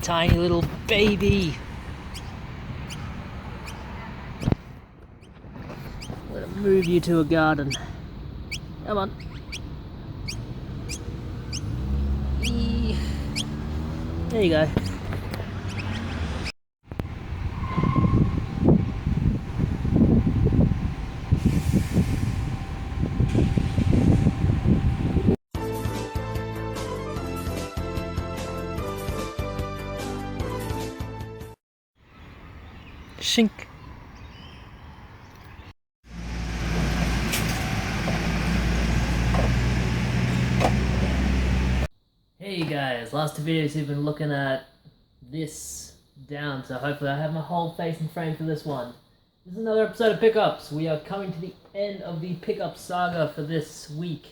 tiny little baby. I'm gonna move you to a garden. Come on. There you go. Shink. Hey guys, last two videos we've been looking at this down, so hopefully I have my whole face in frame for this one. This is another episode of Pickups. We are coming to the end of the pickup saga for this week.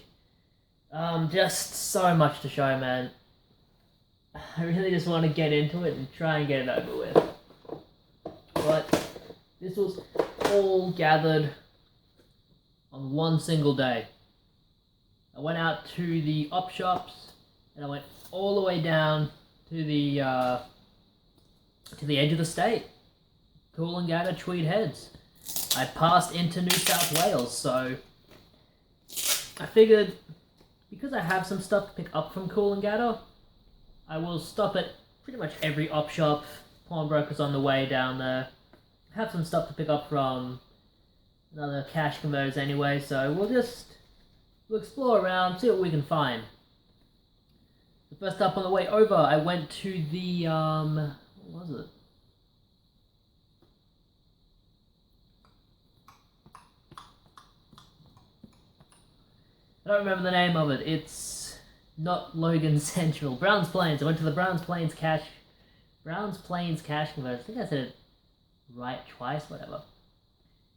Just so much to show, man. I really just want to get into it and try and get it over with. But this was all gathered on one single day. I went out to the op shops and I went all the way down to the edge of the state, Coolangatta, Tweed Heads. I passed into New South Wales, so I figured because I have some stuff to pick up from Coolangatta, I will stop at pretty much every op shop, pawnbrokers on the way down there. I have some stuff to pick up from another cash converters anyway, so we'll explore around, see what we can find. The first up on the way over, I went to the what was it? I don't remember the name of it. It's not Logan Central. Browns Plains. I went to the Browns Plains Cash Converters. I think I said it right twice, whatever.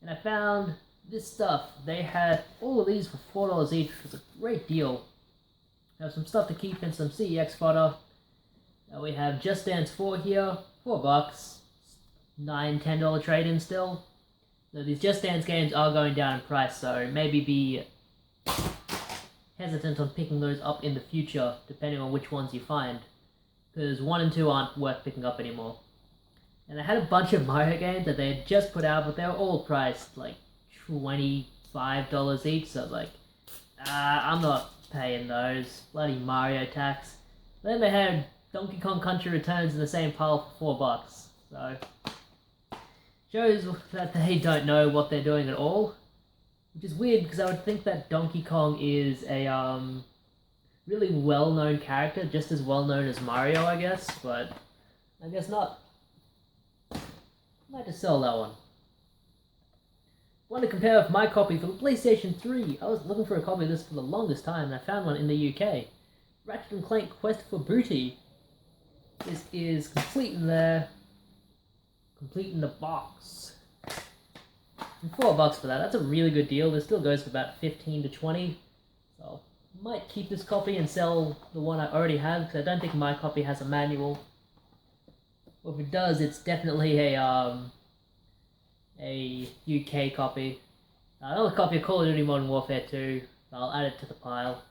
And I found this stuff. They had all of these for $4 each, which was a great deal. I have some stuff to keep and some CEX fodder. We have Just Dance 4 here, $4. $9-10 trade-in still. So these Just Dance games are going down in price, so maybe be hesitant on picking those up in the future, depending on which ones you find. Because 1 and 2 aren't worth picking up anymore. And I had a bunch of Mario games that they had just put out, but they were all priced like $25 each, so I was like, I'm not paying those. Bloody Mario tax. Then they had Donkey Kong Country Returns in the same pile for $4. So, shows that they don't know what they're doing at all. Which is weird, because I would think that Donkey Kong is a really well-known character, just as well-known as Mario, I guess, but I guess not. Might just sell that one. Want to compare with my copy for the PlayStation 3. I was looking for a copy of this for the longest time, and I found one in the UK. Ratchet & Clank Quest for Booty. This is complete in there. Complete in the box. And $4 for that. That's a really good deal. This still goes for about 15 to 20. So I might keep this copy and sell the one I already have, because I don't think my copy has a manual. Well, if it does, it's definitely a UK copy. Another copy of Call of Duty Modern Warfare 2. I'll add it to the pile.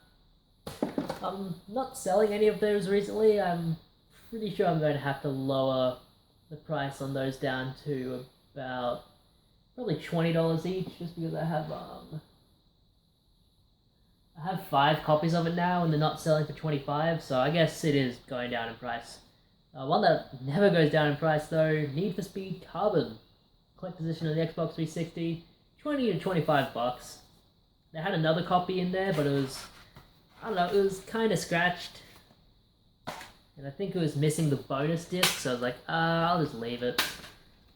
I'm not selling any of those recently. I'm pretty sure I'm going to have to lower the price on those down to about probably $20 each, just because I have 5 copies of it now, and they're not selling for $25, so I guess it is going down in price. One that never goes down in price though, Need for Speed Carbon. Collector's edition on the Xbox 360, $20 to $25. They had another copy in there, but it was, I don't know, it was kind of scratched. And I think it was missing the bonus disc, so I was like, I'll just leave it.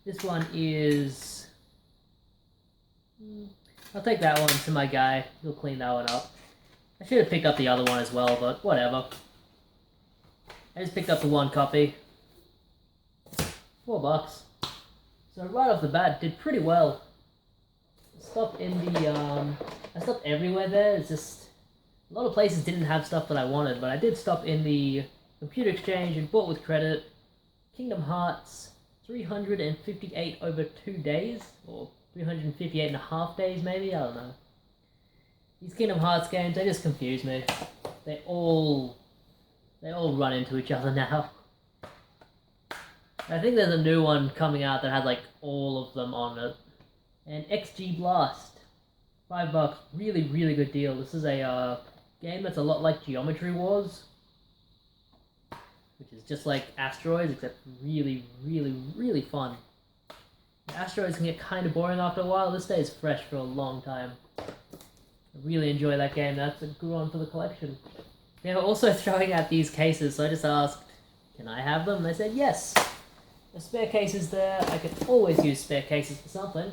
This one is... I'll take that one to my guy. He'll clean that one up. I should have picked up the other one as well, but whatever. I just picked up the one copy. $4. So right off the bat, did pretty well. Stopped in the, I stopped everywhere there. It's just, a lot of places didn't have stuff that I wanted, but I did stop in the Computer Exchange and bought with credit. Kingdom Hearts, 358 over 2 days, or 358 and a half days maybe, I don't know. These Kingdom Hearts games, they just confuse me. They all run into each other now. I think there's a new one coming out that has like all of them on it. And XG Blast, $5, really really good deal. This is a game that's a lot like Geometry Wars, which is just like Asteroids, except really really really fun. Asteroids can get kind of boring after a while. This stays fresh for a long time. I really enjoy that game. That's a good one for the collection. They were also throwing out these cases, so I just asked, can I have them? And they said yes. The spare cases there. I can always use spare cases for something.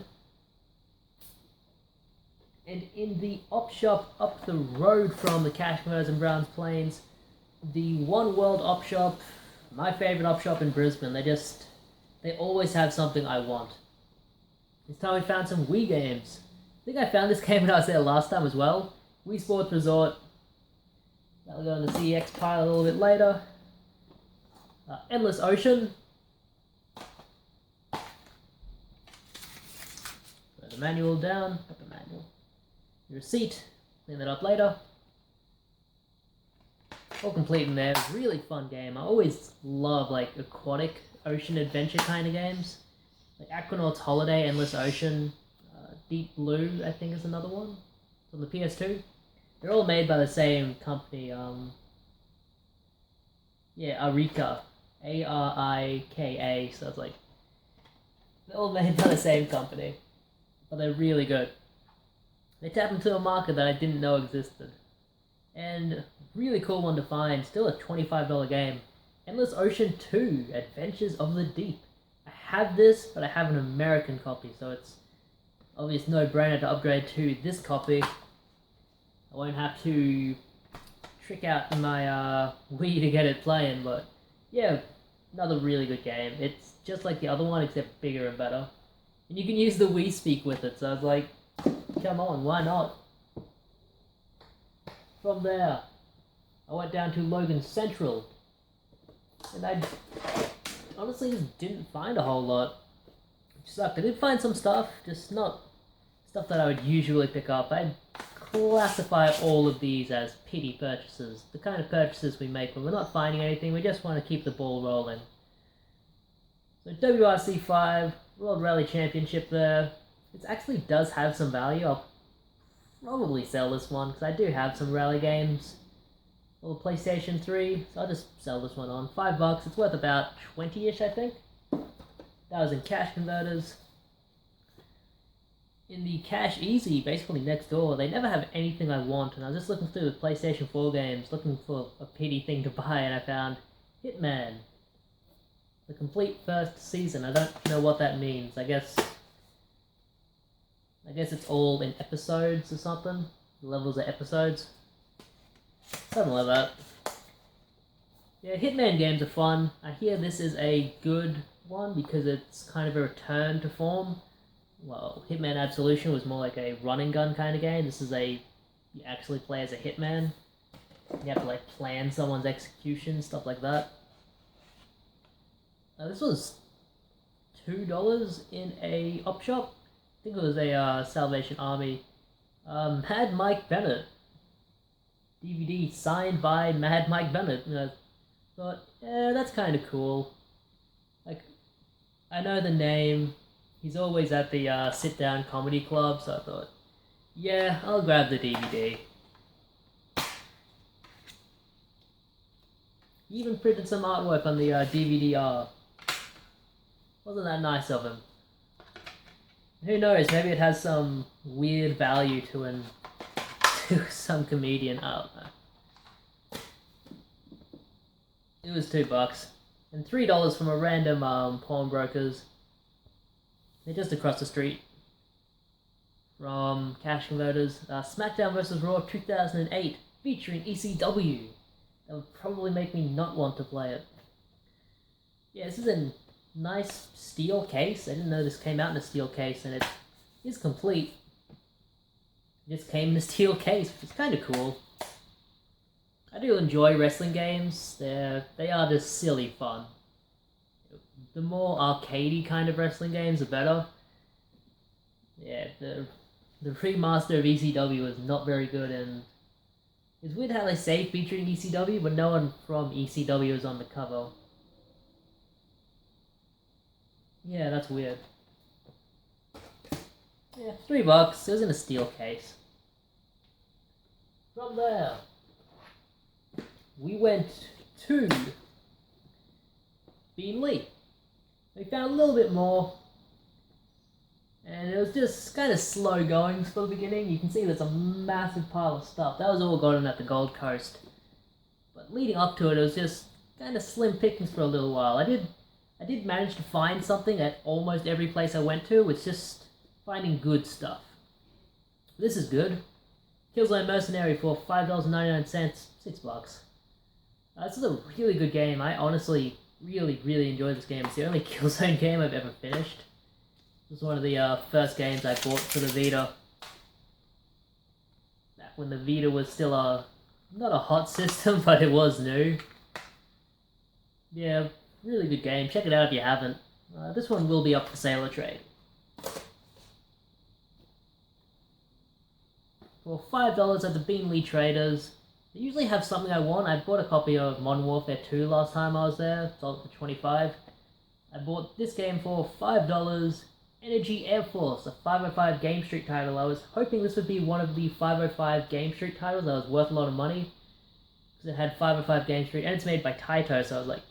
And in the op shop up the road from the Cash Converters and Browns Plains, the One World op shop, my favorite op shop in Brisbane. They always have something I want. This time we found some Wii games. I think I found this game when I was there last time as well. Wii Sports Resort. That'll go on the CEX pile a little bit later. Endless Ocean. Put the manual down. Put the manual. Your receipt. Clean that up later. All complete in there. Really fun game. I always love like aquatic ocean adventure kind of games. Like Aquanaut's Holiday, Endless Ocean, Deep Blue, I think is another one. It's on the PS2. They're all made by the same company. Arika. Arika. So it's like, they're all made by the same company. But they're really good. They tap into a market that I didn't know existed. And really cool one to find. Still a $25 game. Endless Ocean 2, Adventures of the Deep. I have this, but I have an American copy, so it's obvious no-brainer to upgrade to this copy. I won't have to trick out my Wii to get it playing, but yeah, another really good game. It's just like the other one, except bigger and better. And you can use the Wii Speak with it, so I was like, come on, why not? From there, I went down to Logan Central, and I honestly just didn't find a whole lot, which sucked. I did find some stuff, just not stuff that I would usually pick up. I'd classify all of these as pity purchases, the kind of purchases we make when we're not finding anything, we just want to keep the ball rolling. So WRC 5, World Rally Championship there. It actually does have some value. I'll probably sell this one, because I do have some rally games. Or PlayStation 3, so I'll just sell this one on. $5, it's worth about 20-ish, I think. That was in Cash Converters. In the Cash Easy, basically next door, they never have anything I want, and I was just looking through the PlayStation 4 games, looking for a pity thing to buy, and I found Hitman. The complete first season. I don't know what that means. I guess it's all in episodes or something. The levels are episodes. Something like that. Yeah, Hitman games are fun. I hear this is a good one because it's kind of a return to form. Well, Hitman Absolution was more like a running gun kind of game. This is you actually play as a hitman. You have to like plan someone's execution, stuff like that. This was $2 in a op shop. I think it was a Salvation Army. Mad Mike Bennett. DVD signed by Mad Mike Bennett. And I thought, that's kind of cool. Like, I know the name. He's always at the sit-down comedy club, so I thought, yeah, I'll grab the DVD. He even printed some artwork on the DVD-R. Wasn't that nice of him? Who knows, maybe it has some weird value to some comedian. I don't know. It was $2. And $3 from a random pawnbrokers. They're just across the street from Cash Converters. SmackDown vs. Raw 2008, featuring ECW. That would probably make me not want to play it. Yeah, this is a nice steel case. I didn't know this came out in a steel case, and it is complete. It just came in a steel case, which is kind of cool. I do enjoy wrestling games. They are just silly fun. The more arcadey kind of wrestling games, the better. Yeah, the remaster of ECW is not very good, and it's weird how they say featuring ECW, but no one from ECW is on the cover. Yeah, that's weird. Yeah, $3. It was in a steel case. From there, we went to Beanlee. We found a little bit more, and it was just kind of slow going for the beginning. You can see there's a massive pile of stuff. That was all gotten at the Gold Coast. But leading up to it, it was just kind of slim pickings for a little while. I did manage to find something at almost every place I went to. It's just finding good stuff. This is good. Killzone Mercenary for $5.99, $6. This is a really good game. I honestly really enjoyed this game. It's the only Killzone game I've ever finished. This was one of the first games I bought for the Vita. Back when the Vita was still not a hot system, but it was new. Yeah, really good game. Check it out if you haven't. This one will be up for sale or trade. For $5 at the Beanlee Traders. They usually have something I want. I bought a copy of Modern Warfare 2 last time I was there. Sold it for $25. I bought this game for $5. Energy Air Force, a 505 Game Street title. I was hoping this would be one of the 505 Game Street titles that was worth a lot of money. Because it had 505 Game Street, and it's made by Taito, so I was like,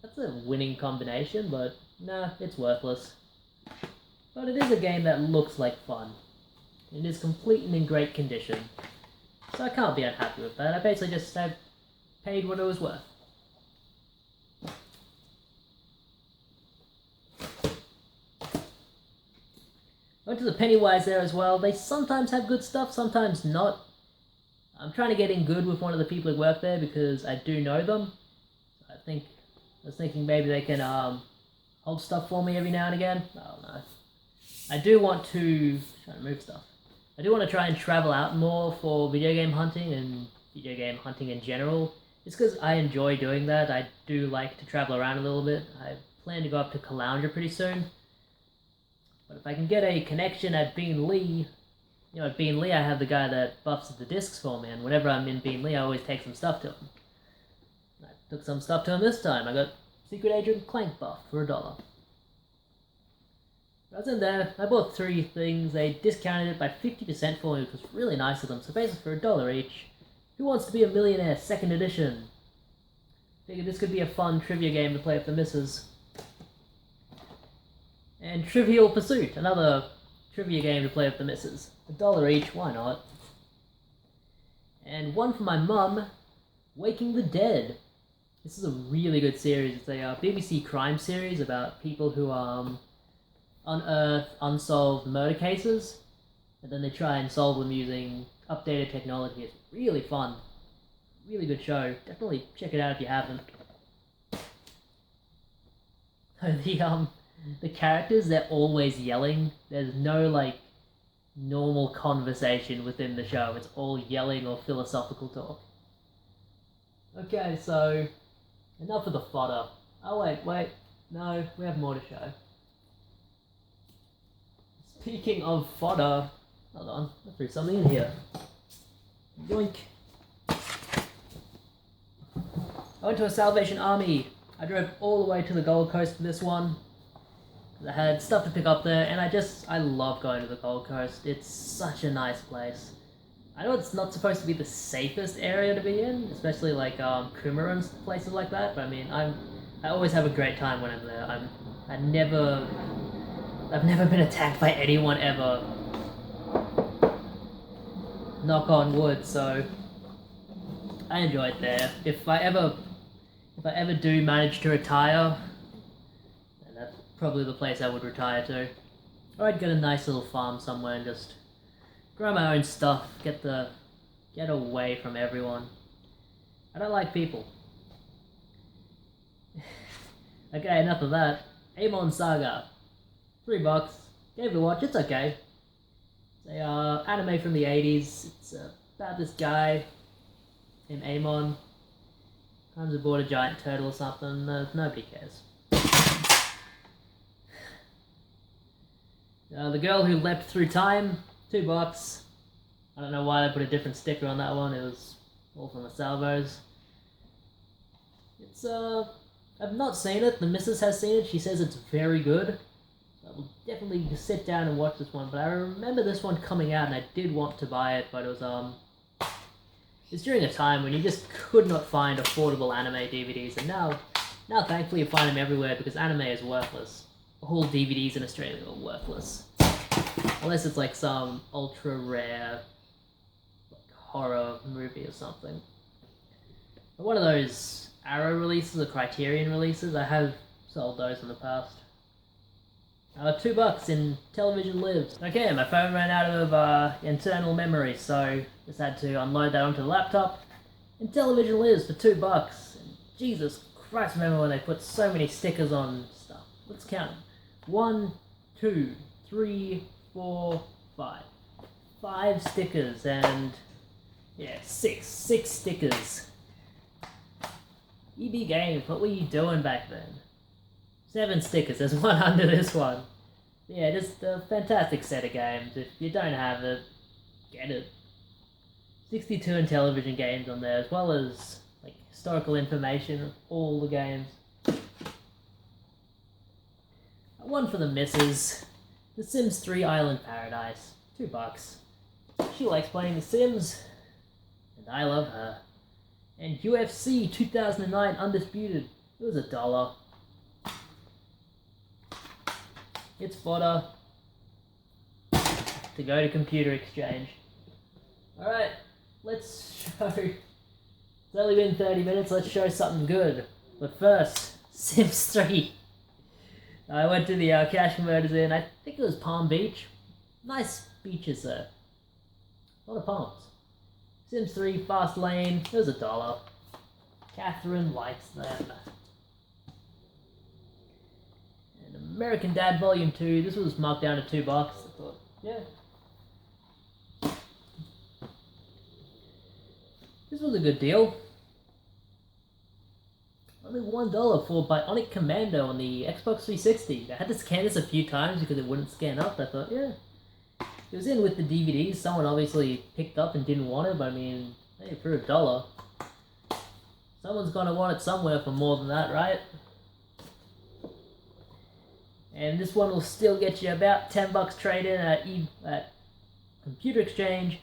that's a winning combination, but nah, it's worthless. But it is a game that looks like fun. It is complete and in great condition. So I can't be unhappy with that. I basically just paid what it was worth. Went to the Pennywise there as well. They sometimes have good stuff, sometimes not. I'm trying to get in good with one of the people who work there because I do know them. I was thinking maybe they can hold stuff for me every now and again. I don't know. I do want to try to move stuff. I do want to try and travel out more for video game hunting and video game hunting in general. Just because I enjoy doing that. I do like to travel around a little bit. I plan to go up to Caloundra pretty soon. But if I can get a connection at Beanlee, at Beanlee I have the guy that buffs the discs for me, and whenever I'm in Beanlee I always take some stuff to him. I took some stuff to him this time. I got Secret Agent Clank buff for $1. I was in there, I bought 3 things. They discounted it by 50% for me, which was really nice of them. So basically for $1 each. Who Wants to Be a Millionaire 2nd edition. Figured this could be a fun trivia game to play with the missus. And Trivial Pursuit, another trivia game to play with the missus. $1 each, why not? And one for my mum, Waking the Dead. This is a really good series. It's a BBC crime series about people who unearth unsolved murder cases, and then they try and solve them using updated technology. It's really fun. Really good show. Definitely check it out if you haven't. The characters, they're always yelling. There's no, normal conversation within the show. It's all yelling or philosophical talk. Okay, so, enough of the fodder. Oh, wait. No, we have more to show. Speaking of fodder, hold on, I threw something in here. Yoink. I went to a Salvation Army. I drove all the way to the Gold Coast for this one. I had stuff to pick up there, and I love going to the Gold Coast. It's such a nice place. I know it's not supposed to be the safest area to be in, especially Coomera and places like that, but I mean, I always have a great time when I'm there. I've never been attacked by anyone ever. Knock on wood, so I enjoy it there. If I ever do manage to retire, then that's probably the place I would retire to. Or I'd get a nice little farm somewhere and just grow my own stuff, get away from everyone. I don't like people. Okay, enough of that. Amon Saga. $3. Gave it a watch, it's okay. It's a anime from the 80s. It's about this guy named Amon. Comes aboard a giant turtle or something. Nobody cares. The Girl Who Leapt Through Time. $2. I don't know why they put a different sticker on that one. It was all from the salvos. It's I've not seen it. The missus has seen it. She says it's very good. I will definitely sit down and watch this one. But I remember this one coming out, and I did want to buy it, but it's during a time when you just could not find affordable anime DVDs, and now thankfully you find them everywhere because anime is worthless. All DVDs in Australia are worthless. Unless it's like some ultra rare horror movie or something. But one of those Arrow releases or Criterion releases, I have sold those in the past. $2 in Television Lives. Okay, my phone ran out of internal memory, so just had to unload that onto the laptop. And Television Lives for $2. And Jesus Christ, remember when they put so many stickers on stuff. Let's count them. 1, 2, 3, 4, 5. 5 stickers and yeah, 6 stickers. EB Games, what were you doing back then? 7 stickers, there's one under this one. Yeah, just a fantastic set of games. If you don't have it, get it. 62 Intellivision games on there, as well as like historical information of all the games. One for the missus. The Sims 3 Island Paradise. $2. She likes playing The Sims, and I love her. And UFC 2009 Undisputed. It was $1. It's fodder to go to Computer Exchange. Alright, let's show... It's only been 30 minutes, let's show something good. But first, Sims 3. I went to the cash converters in, I think it was Palm Beach. Nice beaches there. A lot of palms. Sims 3 Fast Lane, it was $1. Catherine likes them. And American Dad Volume 2, this was marked down to $2. I thought, yeah. This was a good deal. Only $1 for Bionic Commando on the Xbox 360. I had to scan this a few times because it wouldn't scan up. I thought, yeah. It was in with the DVDs. Someone obviously picked up and didn't want it, but I mean, hey, for $1. Someone's gonna want it somewhere for more than that, right? And this one will still get you about $10 trade-in at Computer Exchange.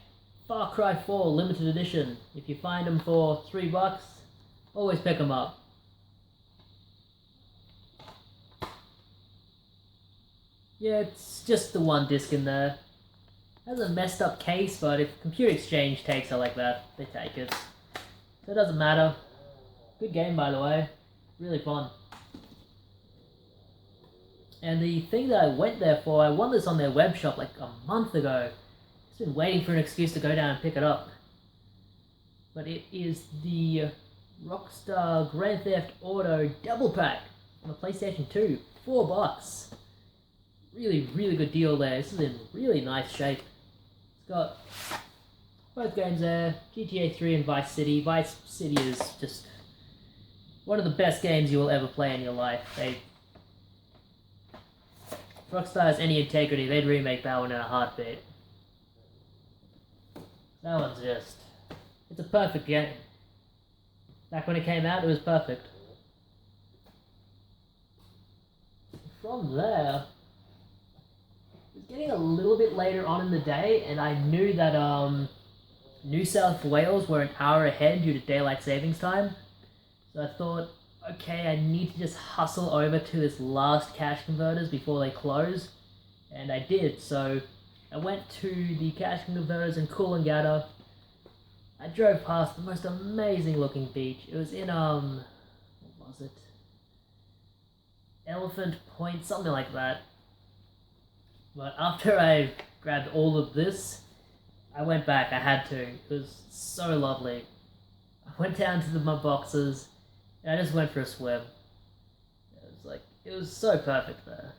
Far Cry 4 Limited Edition. If you find them for $3, always pick them up. Yeah, it's just the one disc in there. Has a messed up case, but if Computer Exchange takes it like that, they take it. So it doesn't matter. Good game, by the way. Really fun. And the thing that I went there for, I won this on their web shop like a month ago. Just been waiting for an excuse to go down and pick it up. But it is the Rockstar Grand Theft Auto Double Pack on the PlayStation 2. $4. Really, really good deal there. This is in really nice shape. It's got both games there, GTA 3 and Vice City. Vice City is just one of the best games you will ever play in your life. Rockstar has any integrity, they'd remake that one in a heartbeat. That one's just... it's a perfect game. Back when it came out, it was perfect. From there... it was getting a little bit later on in the day, and I knew that New South Wales were an hour ahead due to daylight savings time. So I thought, okay, I need to just hustle over to this last cash converters before they close. And I did, so I went to the cash converters in Coolangatta. I drove past the most amazing looking beach. It was in, what was it? Elephant Point, something like that. But after I grabbed all of this, I went back, I had to. It was so lovely. I went down to my boxes, and I just went for a swim. It was so perfect there.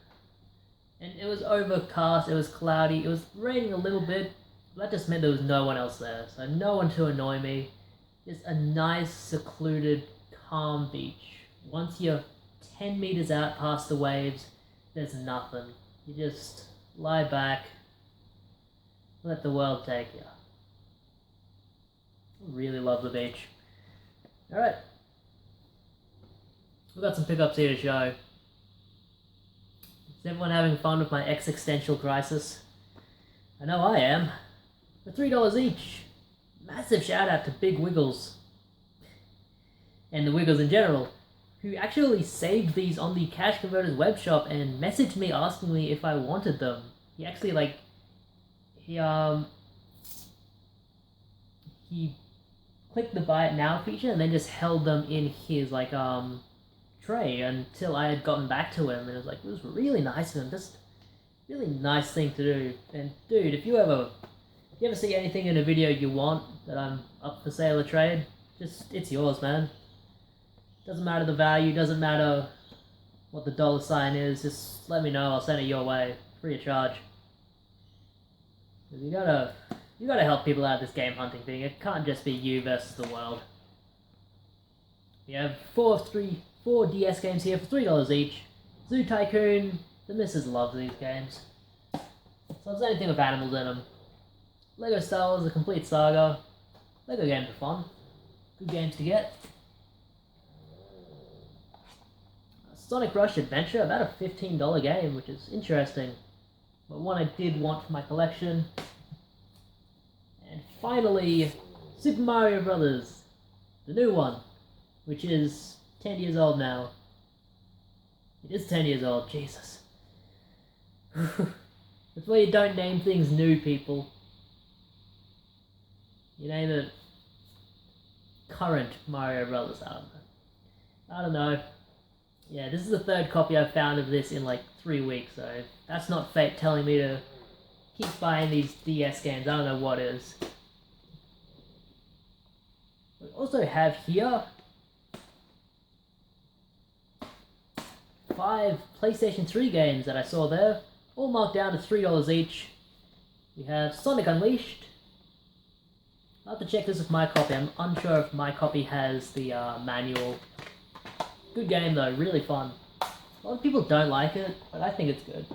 And it was overcast, it was cloudy, it was raining a little bit, but that just meant there was no one else there. So no one to annoy me. Just a nice, secluded, calm beach. Once you're 10 meters out past the waves, there's nothing. You just lie back, let the world take you. I really love the beach. Alright. We've got some pickups here to show. Is everyone having fun with my existential crisis? I know I am. For $3 each. Massive shout out to Big Wiggles. And the Wiggles in general, who actually saved these on the Cash Converters web shop and messaged me asking me if I wanted them. He actually he clicked the buy it now feature and then just held them in his tray until I had gotten back to him, and it was like, it was really nice of him, just really nice thing to do. And dude, if you ever see anything in a video you want that I'm up for sale or trade, it's yours, man. Doesn't matter the value, doesn't matter what the dollar sign is, just let me know, I'll send it your way, free of charge. You gotta help people out of this game hunting thing. It can't just be you versus the world. We have four DS games here for $3 each. Zoo Tycoon, the missus loves these games. So it's anything with animals in them. Lego Star Wars: The Complete Saga. Lego games are fun. Good games to get. Sonic Rush Adventure, about a $15 game, which is interesting, but one I did want for my collection. And finally, Super Mario Brothers, the new one, which is 10 years old now. It is 10 years old, Jesus. That's why you don't name things new, people. You name it current Mario Brothers. I don't know. Yeah, this is the third copy I've found of this in like 3 weeks, so that's not fate telling me to keep buying these DS games. I don't know what is. We also have here 5 PlayStation 3 games that I saw there, all marked down to $3 each. We have Sonic Unleashed. I'll have to check this with my copy. I'm unsure if my copy has the manual. Good game though, really fun. A lot of people don't like it, but I think it's good.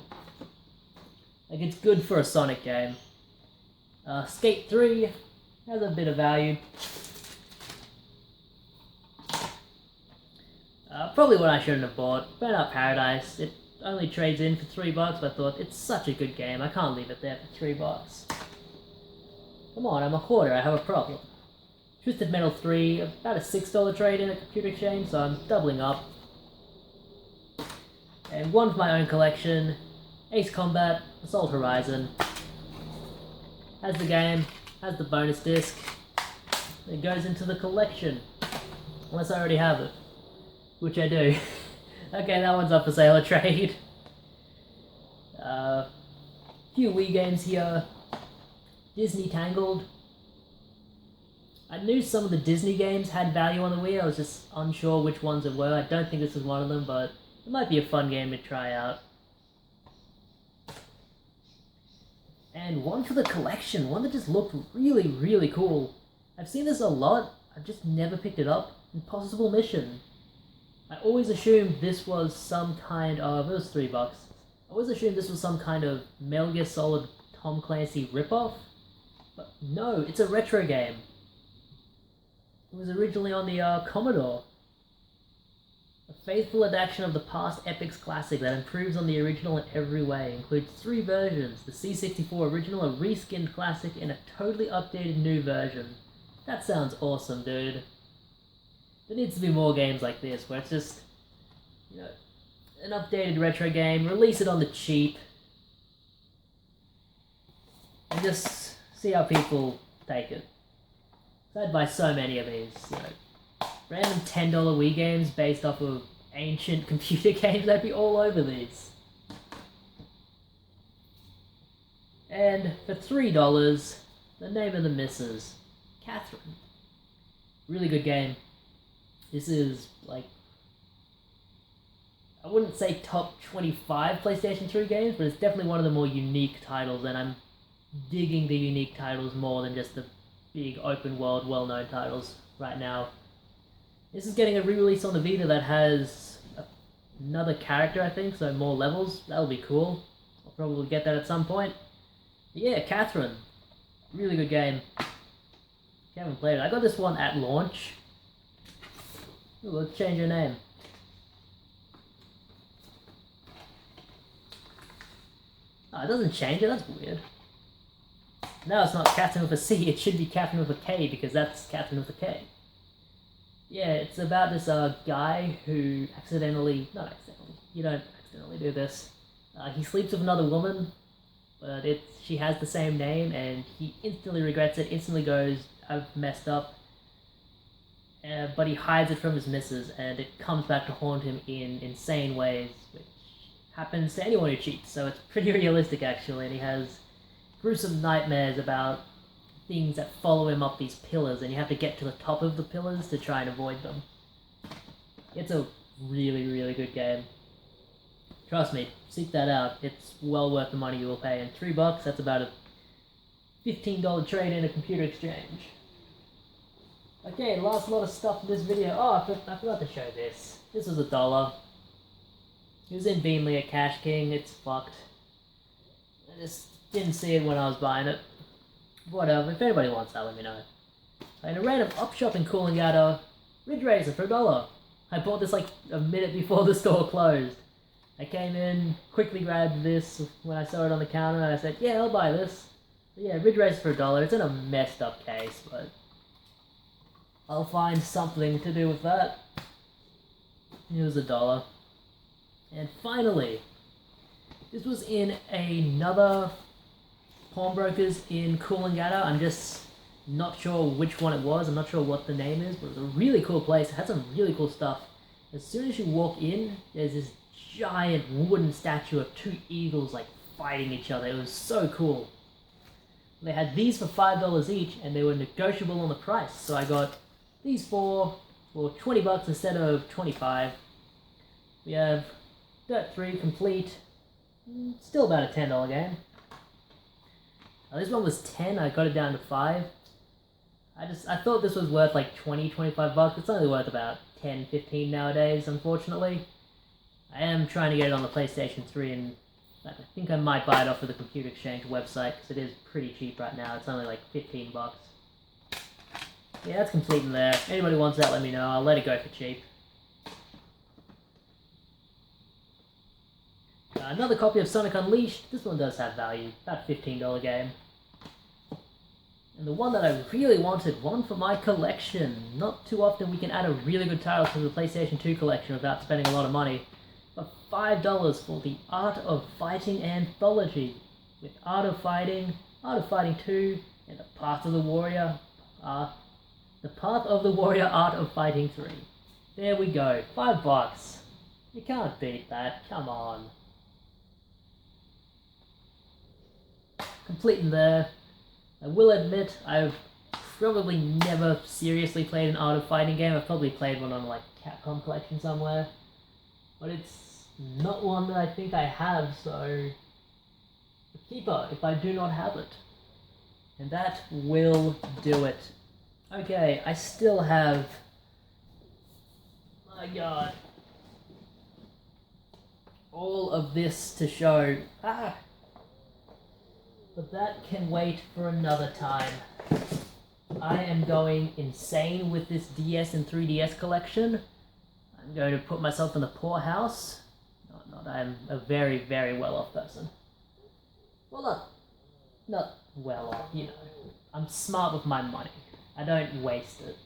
Like, it's good for a Sonic game. Skate 3 has a bit of value. Probably what I shouldn't have bought. Burnout Paradise. It only trades in for $3, but I thought, it's such a good game, I can't leave it there for $3. Come on, I'm a hoarder, I have a problem. Twisted Metal 3, about a $6 trade in a computer exchange, so I'm doubling up. And one for my own collection, Ace Combat, Assault Horizon. Has the game, has the bonus disc. It goes into the collection. Unless I already have it. Which I do. Okay, that one's up for sale or trade. Few Wii games here. Disney Tangled. I knew some of the Disney games had value on the Wii, I was just unsure which ones it were. I don't think this is one of them, but it might be a fun game to try out. And one for the collection, one that just looked really, really cool. I've seen this a lot, I've just never picked it up. Impossible Mission. I always assumed this was some kind of, it was $3. I always assumed this was some kind of Metal Gear Solid Tom Clancy ripoff. But no, it's a retro game. It was originally on the Commodore. A faithful adaptation of the past Epix classic that improves on the original in every way. Includes 3 versions, the C64 original, a reskinned classic, and a totally updated new version. That sounds awesome, dude. There needs to be more games like this, where it's just, you know, an updated retro game, release it on the cheap, and just see how people take it. I'd buy so many of these, you know, random $10 Wii games based off of ancient computer games. I'd be all over these. And for $3, The Name of the Missus, Catherine. Really good game. This is like, I wouldn't say top 25 PlayStation 3 games, but it's definitely one of the more unique titles, and I'm digging the unique titles more than just the big open world well-known titles right now. This is getting a re-release on the Vita that has another character, I think, so more levels. That'll be cool. I'll probably get that at some point. But yeah, Catherine. Really good game. If you haven't played it, I got this one at launch. Ooh, let's change your name. Oh, it doesn't change it, that's weird. No, it's not Catherine with a C, it should be Catherine with a K because that's Catherine with a K. Yeah, it's about this guy who not accidentally, you don't accidentally do this. He sleeps with another woman, but she has the same name, and he instantly regrets it, instantly goes, I've messed up. But he hides it from his missus, and it comes back to haunt him in insane ways, which happens to anyone who cheats, so it's pretty realistic actually, and he has gruesome nightmares about things that follow him up these pillars, and you have to get to the top of the pillars to try and avoid them. It's a really, really good game. Trust me, seek that out. It's well worth the money you will pay, and $3, that's about a $15 trade in a computer exchange. Okay, last lot of stuff in this video. Oh, I forgot to show this. This was $1. It was in Beanley at Cash King. It's fucked. I just didn't see it when I was buying it. Whatever, if anybody wants that, let me know. In a random up shop in Coolangatta, Ridge Racer for $1. I bought this like a minute before the store closed. I came in, quickly grabbed this when I saw it on the counter, and I said, yeah, I'll buy this. But yeah, Ridge Racer for $1. It's in a messed up case, but I'll find something to do with that. It was $1. And finally, this was in another pawnbrokers in Coolangatta. I'm just not sure which one it was. I'm not sure what the name is, but it was a really cool place. It had some really cool stuff. As soon as you walk in, there's this giant wooden statue of two eagles like fighting each other. It was so cool. They had these for $5 each, and they were negotiable on the price. So I got these four for $20 instead of $25. We have Dirt 3 complete. Still about a $10 game. Now this one was 10, I got it down to 5. I thought this was worth like 20, 25 bucks. It's only worth about 10, 15 nowadays, unfortunately. I am trying to get it on the PlayStation 3, and I think I might buy it off of the Computer Exchange website, because it is pretty cheap right now. It's only like 15 bucks. Yeah, that's complete in there. Anybody wants that, let me know. I'll let it go for cheap. Another copy of Sonic Unleashed. This one does have value. About $15 game. And the one that I really wanted, one for my collection. Not too often we can add a really good title to the PlayStation 2 collection without spending a lot of money. But $5 for the Art of Fighting Anthology. With Art of Fighting 2, and the Path of the Warrior, Art of Fighting 3. There we go, $5. You can't beat that, come on. Complete in there. I will admit, I've probably never seriously played an Art of Fighting game. I've probably played one on like Capcom Collection somewhere. But it's not one that I think I have, so a keeper if I do not have it. And that will do it. Okay, I still have... My god. All of this to show. But that can wait for another time. I am going insane with this DS and 3DS collection. I'm going to put myself in the poorhouse. I'm a very, very well-off person. Well, not well-off, you know. I'm smart with my money. I don't waste it.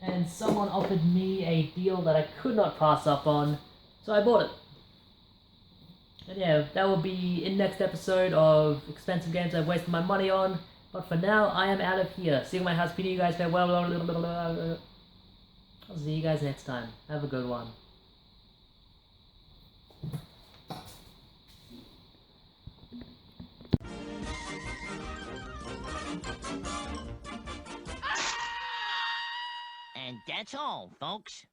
And someone offered me a deal that I could not pass up on, so I bought it. And yeah, that will be in next episode of expensive games I've wasted my money on. But for now, I am out of here. See you in my house, PD, you guys farewell. I'll see you guys next time. Have a good one. And that's all, folks.